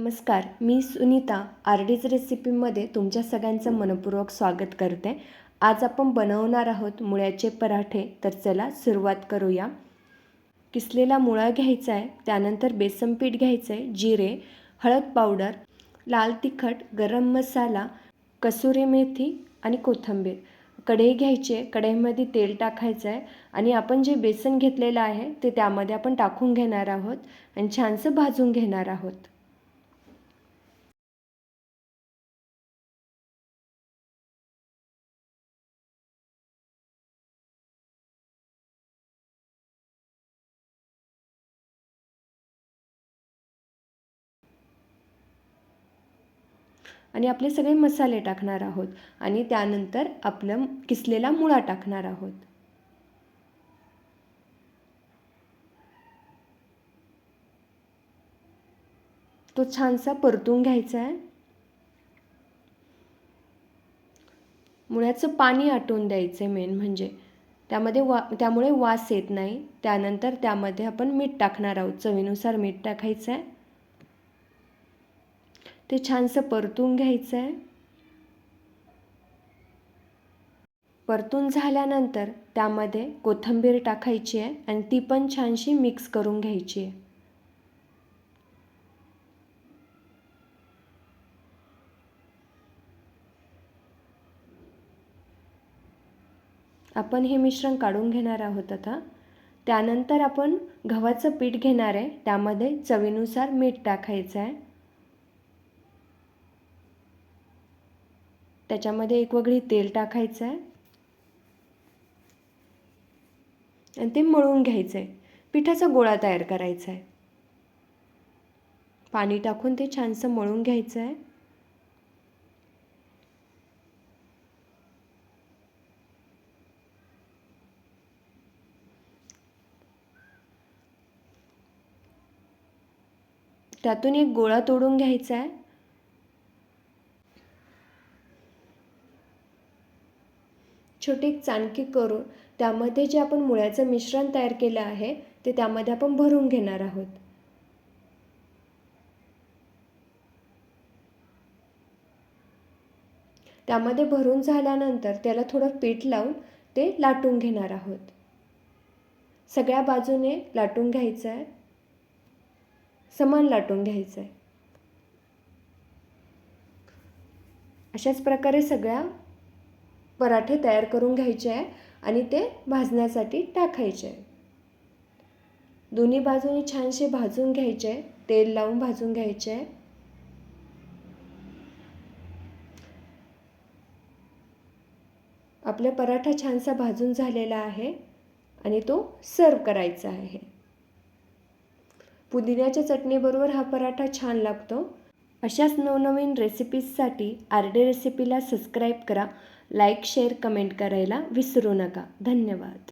नमस्कार, मी सुनीता RD's रेसिपीमध्ये तुमच्या सगळ्यांचं मनपूर्वक स्वागत करते। आज आपण बनवणार आहोत मुळ्याचे पराठे। तर चला सुरुवात करूया। किसलेला मुळा घ्यायचा आहे, त्यानंतर बेसन पीठ घ्यायचं आहे, जिरे, हळद पावडर, लाल तिखट, गरम मसाला, कसुरी मेथी आणि कोथिंबीर। कढई घ्यायची आहे, कढईमध्ये तेल टाकायचं आहे आणि आपण जे बेसन घेतलेलं आहे ते त्यामध्ये आपण टाकून घेणार आहोत आणि छानसं भाजून घेणार आहोत। आणि आपले सगळे मसाले टाकणार आहोत आणि त्यानंतर आपलं किसलेला मुळा टाकणार आहोत। तो छानसा परतून घ्यायचा आहे। मुळ्याचं पाणी आटवून द्यायचं मेन म्हणजे त्यामुळे वास येत नाही। त्यानंतर त्यामध्ये आपण मीठ टाकणार आहोत, चवीनुसार मीठ टाकायचं आहे। ते छानसं परतून घ्यायचं आहे। परतून झाल्यानंतर त्यामध्ये कोथिंबीर टाकायची आहे आणि ती पण छानशी मिक्स करून घ्यायची आहे। आपण हे मिश्रण काढून घेणार आहोत आता। त्यानंतर आपण गव्हाचं पीठ घेणार आहे, त्यामध्ये चवीनुसार मीठ टाकायचं आहे। त्याच्यामध्ये एक वगळी तेल टाकायचं आहे आणि ते मळून घ्यायचं आहे। पिठाचा गोळा तयार करायचा आहे। पाणी टाकून ते छानसं मळून घ्यायचं आहे। त्यातून एक गोळा तोडून घ्यायचा आहे। छोटी एक चाणकी करून त्यामध्ये जे आपण मुळ्याचं मिश्रण तयार केलं आहे ते त्यामध्ये आपण भरून घेणार आहोत। त्यामध्ये भरून झाल्यानंतर त्याला थोडं पीठ लावून ते लाटून घेणार आहोत। सगळ्या बाजूने लाटून घ्यायचं आहे, समान लाटून घ्यायचं आहे। अशाच प्रकारे सगळ्या पराठे तयार करून घ्यायचे आहे आणि ते भाजण्यासाठी टाकायचे आहे। दोन्ही बाजूने छानसे भाजून घ्यायचे आहे, तेल लावून भाजून घ्यायचे आहे। आपला पराठा छानसा भाजून झालेला आहे आणि तो सर्व करायचा आहे। पुदिन्याच्या चटणीबरोबर हा पराठा छान लागतो। अशाच नवनवीन रेसिपीजसाठी RD रेसिपीला सबस्क्राईब करा, लाईक, शेअर, कमेंट करायला विसरू नका। धन्यवाद।